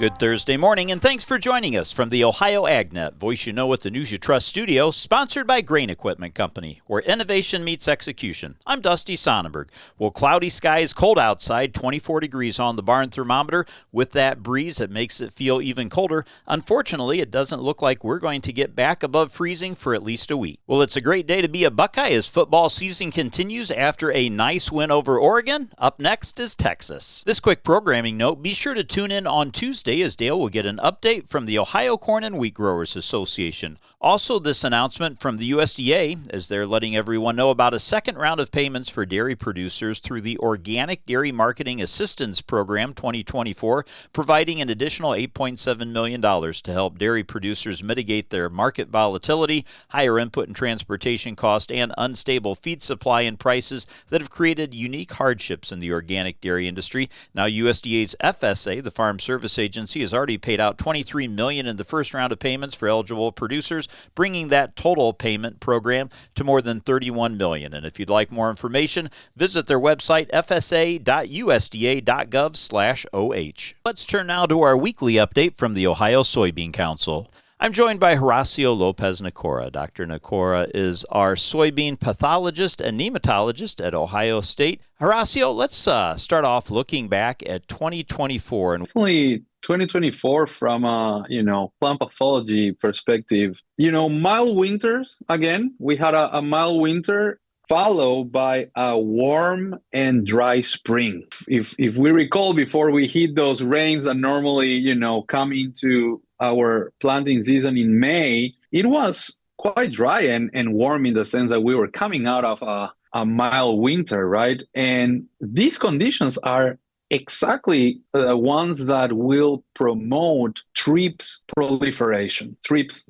Good Thursday morning, and thanks for joining us from the Ohio AgNet, voice you know with the news you trust studio, sponsored by Grain Equipment Company, where innovation meets execution. I'm Dusty Sonnenberg. Well, cloudy skies, cold outside, 24 degrees on the barn thermometer. With that breeze, it makes it feel even colder. Unfortunately, it doesn't look like we're going to get back above freezing for at least a week. Well, it's a great day to be a Buckeye as football season continues after a nice win over Oregon. Up next is Texas. This quick programming note, be sure to tune in on Tuesday as Dale will get an update from the Ohio Corn and Wheat Growers Association. Also, this announcement from the USDA, as they're letting everyone know about a second round of payments for dairy producers through the Organic Dairy Marketing Assistance Program 2024, providing an additional $8.7 million to help dairy producers mitigate their market volatility, higher input and transportation cost, and unstable feed supply and prices that have created unique hardships in the organic dairy industry. Now, USDA's FSA, the Farm Service Agency, has already paid out $23 million in the first round of payments for eligible producers, bringing that total payment program to more than $31 million. And if you'd like more information, visit their website, fsa.usda.gov/OH. Let's turn now to our weekly update from the Ohio Soybean Council. I'm joined by Horacio Lopez Nicora. Dr. Nicora is our soybean pathologist and nematologist at Ohio State. Horacio, let's start off looking back at 2024. Definitely 2024 from a, plant pathology perspective. Mild winters, again, we had a mild winter followed by a warm and dry spring. If we recall, before we hit those rains that normally, come into our planting season in May, it was quite dry and warm in the sense that we were coming out of a mild winter, right? And these conditions are exactly the ones that will promote thrips proliferation. Thrips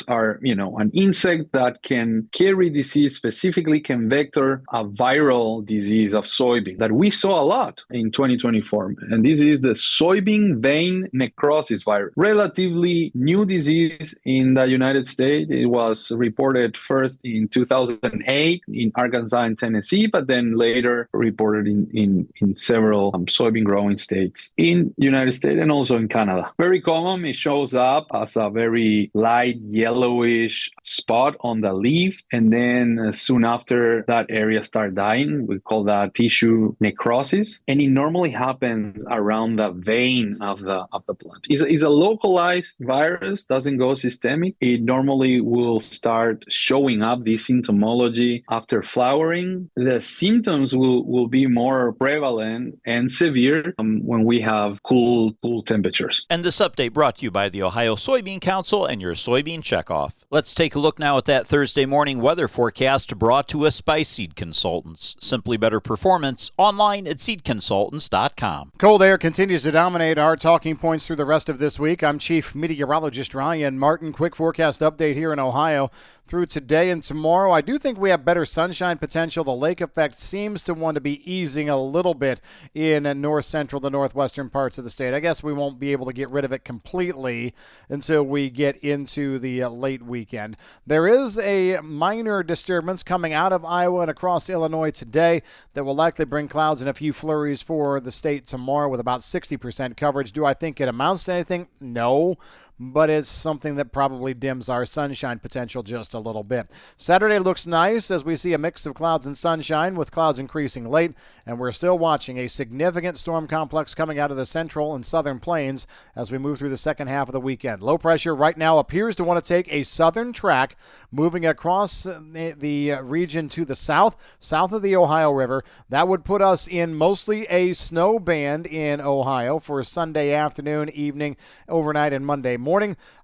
are, an insect that can carry disease, specifically can vector a viral disease of soybean that we saw a lot in 2024. And this is the soybean vein necrosis virus. Relatively new disease in the United States. It was reported first in 2008 in Arkansas and Tennessee, but then later reported in several soybean growing states in the United States and also in Canada. Very common, it shows up as a very light yellowish spot on the leaf, and then soon after that area start dying. We call that tissue necrosis, and it normally happens around the vein of the plant. It's a localized virus, doesn't go systemic. It normally will start showing up, this symptomology, after flowering. The symptoms will be more prevalent and severe when we have cool temperatures. And this update brought to you by the Ohio Soybean Council and your soybean checkoff. Let's take a look now at that Thursday morning weather forecast brought to us by Seed Consultants. Simply better performance online at seedconsultants.com. Cold air continues to dominate our talking points through the rest of this week. I'm Chief Meteorologist Ryan Martin. Quick forecast update here in Ohio through today and tomorrow. I do think we have better sunshine potential. The lake effect seems to want to be easing a little bit in north central to northwestern parts of the state. I guess we won't be able to get rid of it completely until we get into the late weekend. There is a minor disturbance coming out of Iowa and across Illinois today that will likely bring clouds and a few flurries for the state tomorrow with about 60% coverage. Do I think it amounts to anything? No. But it's something that probably dims our sunshine potential just a little bit. Saturday looks nice as we see a mix of clouds and sunshine, with clouds increasing late, and we're still watching a significant storm complex coming out of the central and southern plains as we move through the second half of the weekend. Low pressure right now appears to want to take a southern track, moving across the region to the south of the Ohio River. That would put us in mostly a snow band in Ohio for Sunday afternoon, evening, overnight, and Monday morning.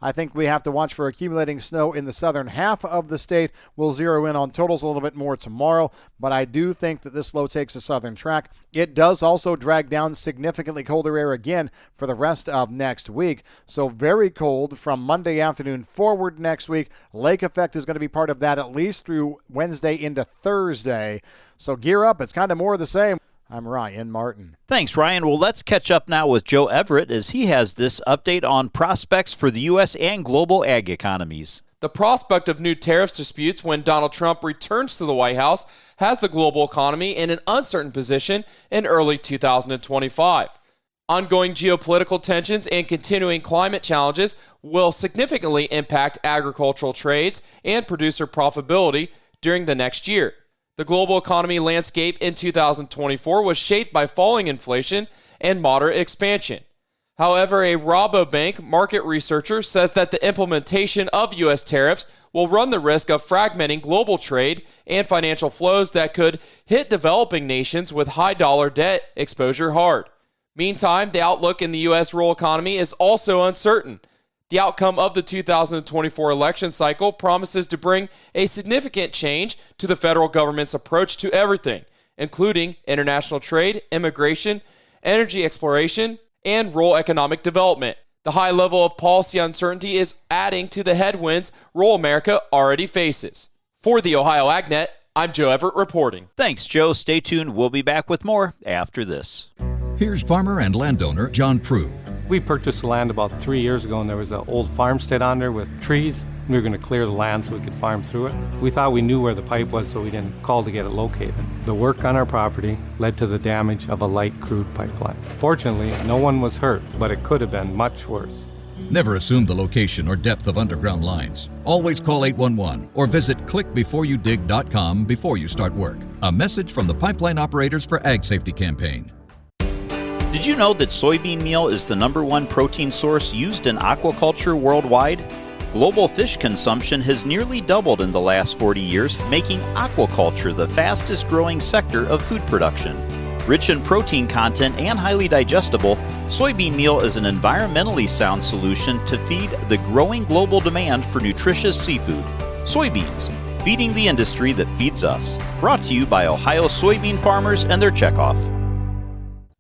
I think we have to watch for accumulating snow in the southern half of the state. We'll zero in on totals a little bit more tomorrow, but I do think that this low takes a southern track. It does also drag down significantly colder air again for the rest of next week. So very cold from Monday afternoon forward next week. Lake effect is going to be part of that at least through Wednesday into Thursday. So gear up. It's kind of more of the same. I'm Ryan Martin. Thanks, Ryan. Well, let's catch up now with Joe Everett as he has this update on prospects for the U.S. and global ag economies. The prospect of new tariffs disputes when Donald Trump returns to the White House has the global economy in an uncertain position in early 2025. Ongoing geopolitical tensions and continuing climate challenges will significantly impact agricultural trades and producer profitability during the next year. The global economy landscape in 2024 was shaped by falling inflation and moderate expansion. However, a Rabobank market researcher says that the implementation of U.S. tariffs will run the risk of fragmenting global trade and financial flows that could hit developing nations with high dollar debt exposure hard. Meantime, the outlook in the U.S. rural economy is also uncertain. The outcome of the 2024 election cycle promises to bring a significant change to the federal government's approach to everything, including international trade, immigration, energy exploration, and rural economic development. The high level of policy uncertainty is adding to the headwinds rural America already faces. For the Ohio AgNet, I'm Joe Everett reporting. Thanks, Joe. Stay tuned. We'll be back with more after this. Here's farmer and landowner John Prue. We purchased the land about 3 years ago, and there was an old farmstead on there with trees. We were going to clear the land so we could farm through it. We thought we knew where the pipe was, so we didn't call to get it located. The work on our property led to the damage of a light crude pipeline. Fortunately, no one was hurt, but it could have been much worse. Never assume the location or depth of underground lines. Always call 811 or visit clickbeforeyoudig.com before you start work. A message from the Pipeline Operators for Ag Safety campaign. Did you know that soybean meal is the #1 protein source used in aquaculture worldwide? Global fish consumption has nearly doubled in the last 40 years, making aquaculture the fastest growing sector of food production. Rich in protein content and highly digestible, soybean meal is an environmentally sound solution to feed the growing global demand for nutritious seafood. Soybeans, feeding the industry that feeds us. Brought to you by Ohio soybean farmers and their checkoff.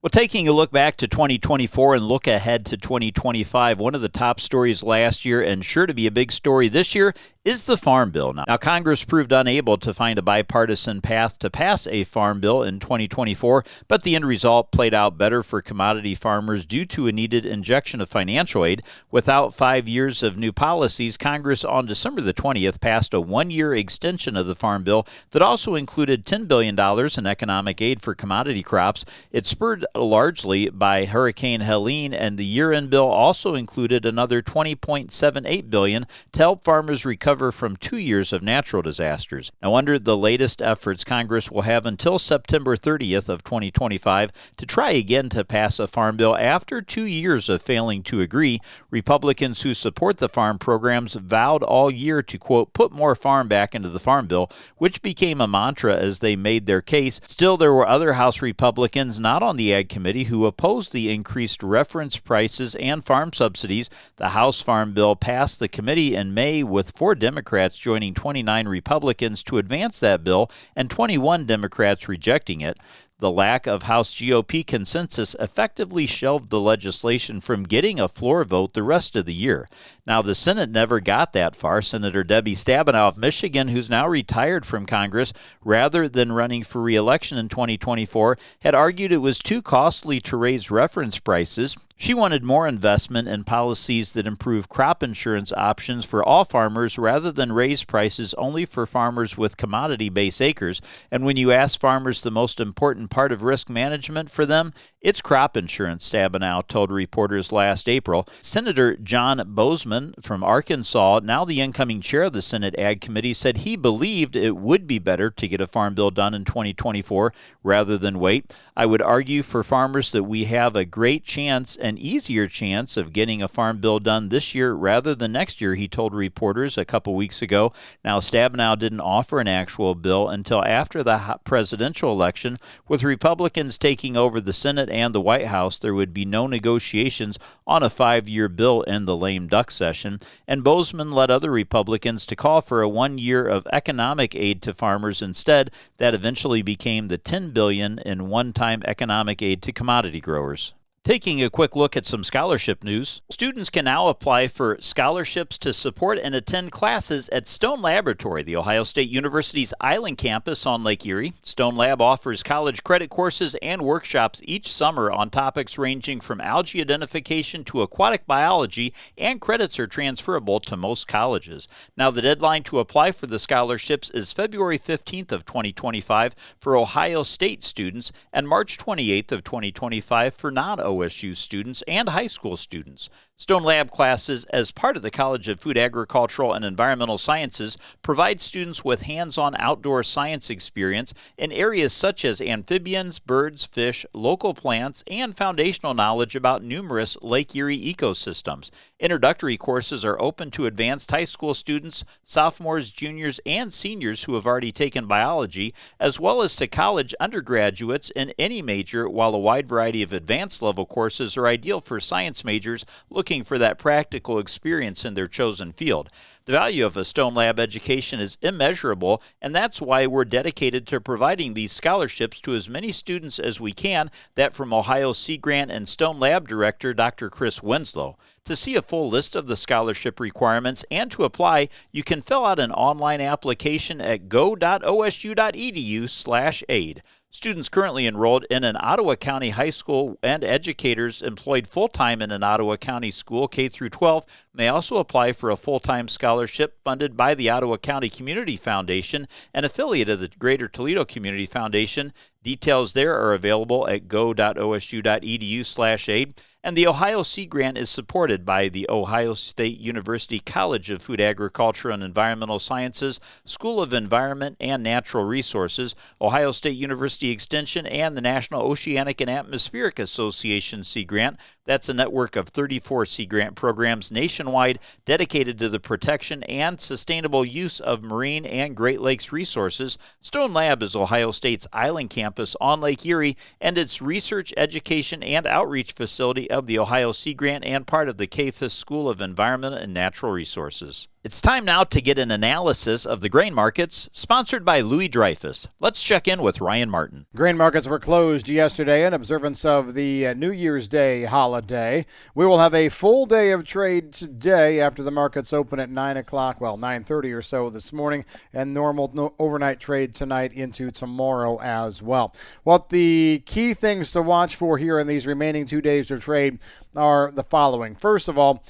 Well, taking a look back to 2024 and look ahead to 2025, one of the top stories last year and sure to be a big story this year is the Farm Bill. Now, Congress proved unable to find a bipartisan path to pass a Farm Bill in 2024, but the end result played out better for commodity farmers due to a needed injection of financial aid. Without 5 years of new policies, Congress on December the 20th passed a one-year extension of the Farm Bill that also included $10 billion in economic aid for commodity crops. It spurred largely by Hurricane Helene, and the year-end bill also included another $20.78 billion to help farmers recover from 2 years of natural disasters. Now, under the latest efforts, Congress will have until September 30th of 2025 to try again to pass a farm bill after 2 years of failing to agree. Republicans who support the farm programs vowed all year to, quote, put more farm back into the farm bill, which became a mantra as they made their case. Still, there were other House Republicans not on the Ag Committee who opposed the increased reference prices and farm subsidies. The House Farm Bill passed the committee in May with 4 Democrats joining 29 Republicans to advance that bill and 21 Democrats rejecting it. The lack of House GOP consensus effectively shelved the legislation from getting a floor vote the rest of the year. Now, the Senate never got that far. Senator Debbie Stabenow of Michigan, who's now retired from Congress, rather than running for re-election in 2024, had argued it was too costly to raise reference prices. She wanted more investment in policies that improve crop insurance options for all farmers rather than raise prices only for farmers with commodity-based acres. And when you ask farmers the most important part of risk management for them, it's crop insurance, Stabenow told reporters last April. Senator John Boozman from Arkansas, now the incoming chair of the Senate Ag Committee, said he believed it would be better to get a farm bill done in 2024 rather than wait. I would argue for farmers that we have a great chance, an easier chance of getting a farm bill done this year rather than next year, he told reporters a couple weeks ago. Now, Stabenow didn't offer an actual bill until after the presidential election. With Republicans taking over the Senate and the White House, there would be no negotiations on a 5-year bill in the lame duck session, and Boozman led other Republicans to call for a 1 year of economic aid to farmers instead. That eventually became the $10 billion in one-time economic aid to commodity growers. Taking a quick look at some scholarship news, students can now apply for scholarships to support and attend classes at Stone Laboratory, the Ohio State University's Island campus on Lake Erie. Stone Lab offers college credit courses and workshops each summer on topics ranging from algae identification to aquatic biology, and credits are transferable to most colleges. Now, the deadline to apply for the scholarships is February 15th of 2025 for Ohio State students and March 28th of 2025 for non-OSU OSU students and high school students. Stone Lab classes, as part of the College of Food, Agricultural, and Environmental Sciences, provide students with hands-on outdoor science experience in areas such as amphibians, birds, fish, local plants, and foundational knowledge about numerous Lake Erie ecosystems. Introductory courses are open to advanced high school students, sophomores, juniors, and seniors who have already taken biology, as well as to college undergraduates in any major, while a wide variety of advanced level courses are ideal for science majors looking for that practical experience in their chosen field. The value of a Stone Lab education is immeasurable, and that's why we're dedicated to providing these scholarships to as many students as we can. That from Ohio Sea Grant and Stone Lab Director Dr. Chris Winslow. To see a full list of the scholarship requirements and to apply, you can fill out an online application at go.osu.edu/aid. Students currently enrolled in an Ottawa County high school and educators employed full-time in an Ottawa County school K through 12 may also apply for a full-time scholarship funded by the Ottawa County Community Foundation, an affiliate of the Greater Toledo Community Foundation. Details there are available at go.osu.edu/aid. And the Ohio Sea Grant is supported by the Ohio State University College of Food, Agriculture, and Environmental Sciences, School of Environment and Natural Resources, Ohio State University Extension, and the National Oceanic and Atmospheric Association Sea Grant. That's a network of 34 Sea Grant programs nationwide dedicated to the protection and sustainable use of marine and Great Lakes resources. Stone Lab is Ohio State's island campus on Lake Erie and its research, education, and outreach facility of the Ohio Sea Grant and part of the CAFIS School of Environment and Natural Resources. It's time now to get an analysis of the grain markets, sponsored by Louis Dreyfus. Let's check in with Ryan Martin. Grain markets were closed yesterday in observance of the New Year's Day holiday. We will have a full day of trade today after the markets open at 9 o'clock, 9:30 or so this morning, and normal overnight trade tonight into tomorrow as well. What the key things to watch for here in these remaining 2 days of trade are the following. First of all,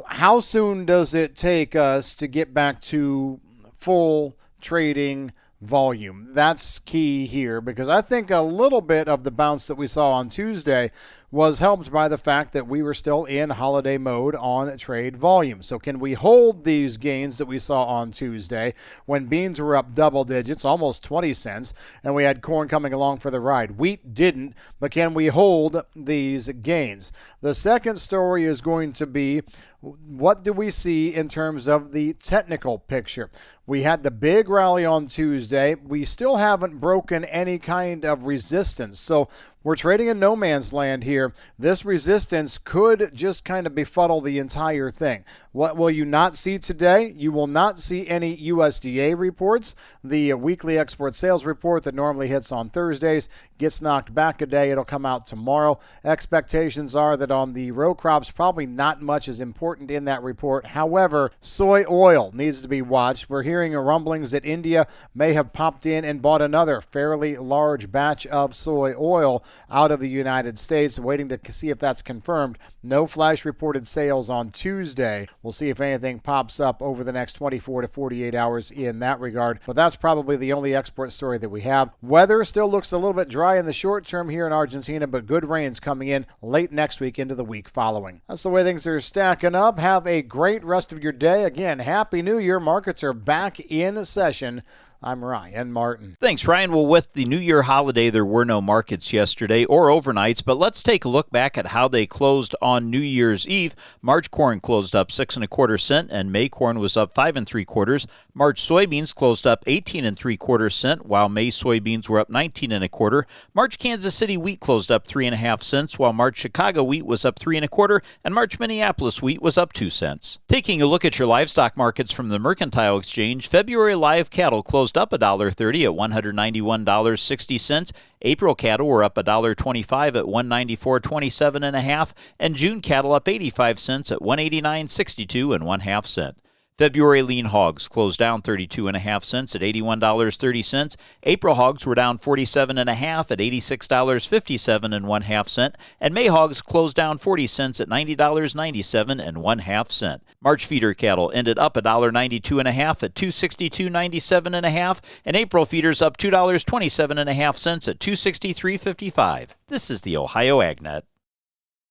how soon does it take us to get back to full trading volume? That's key here, because I think a little bit of the bounce that we saw on Tuesday was helped by the fact that we were still in holiday mode on trade volume. So can we hold these gains that we saw on Tuesday when beans were up double digits, almost 20 cents, and we had corn coming along for the ride? Wheat didn't, but can we hold these gains? The second story is going to be, what do we see in terms of the technical picture? We had the big rally on Tuesday. We still haven't broken any kind of resistance. So we're trading in no man's land here. This resistance could just kind of befuddle the entire thing. What will you not see today? You will not see any USDA reports. The weekly export sales report that normally hits on Thursdays gets knocked back a day. It'll come out tomorrow. Expectations are that on the row crops, probably not much is important in that report. However, soy oil needs to be watched. We're hearing rumblings that India may have popped in and bought another fairly large batch of soy oil out of the United States, waiting to see if that's confirmed. No flash reported sales on Tuesday. We'll see if anything pops up over the next 24 to 48 hours in that regard. But that's probably the only export story that we have. Weather still looks a little bit dry in the short term here in Argentina, but good rains coming in late next week into the week following. That's the way things are stacking up. Have a great rest of your day. Again, Happy New Year. Markets are back in session. I'm Ryan Martin. Thanks, Ryan. Well, with the New Year holiday, there were no markets yesterday or overnights, but let's take a look back at how they closed on New Year's Eve. March corn closed up 6 1/4 cents, and May corn was up 5 3/4. March soybeans closed up 18 3/4 cents, while May soybeans were up 19 1/4. March Kansas City wheat closed up 3 1/2 cents, while March Chicago wheat was up 3 1/4, and March Minneapolis wheat was up 2 cents. Taking a look at your livestock markets from the Mercantile Exchange, February live cattle closed up $1.30 at $191.60. April cattle were up $1.25 at $194.27 1/2, and June cattle up 85 cents at $189.62 1/2 cents. February lean hogs closed down 32 1/2 cents at $81.30. April hogs were down 47 1/2 at $86.57 1/2 cents, and May hogs closed down 40 cents at $90.97 1/2 cents. March feeder cattle ended up $1.92 1/2 at $262.97 1/2, and April feeders up $2.27 1/2 cents at $263.55. This is the Ohio AgNet.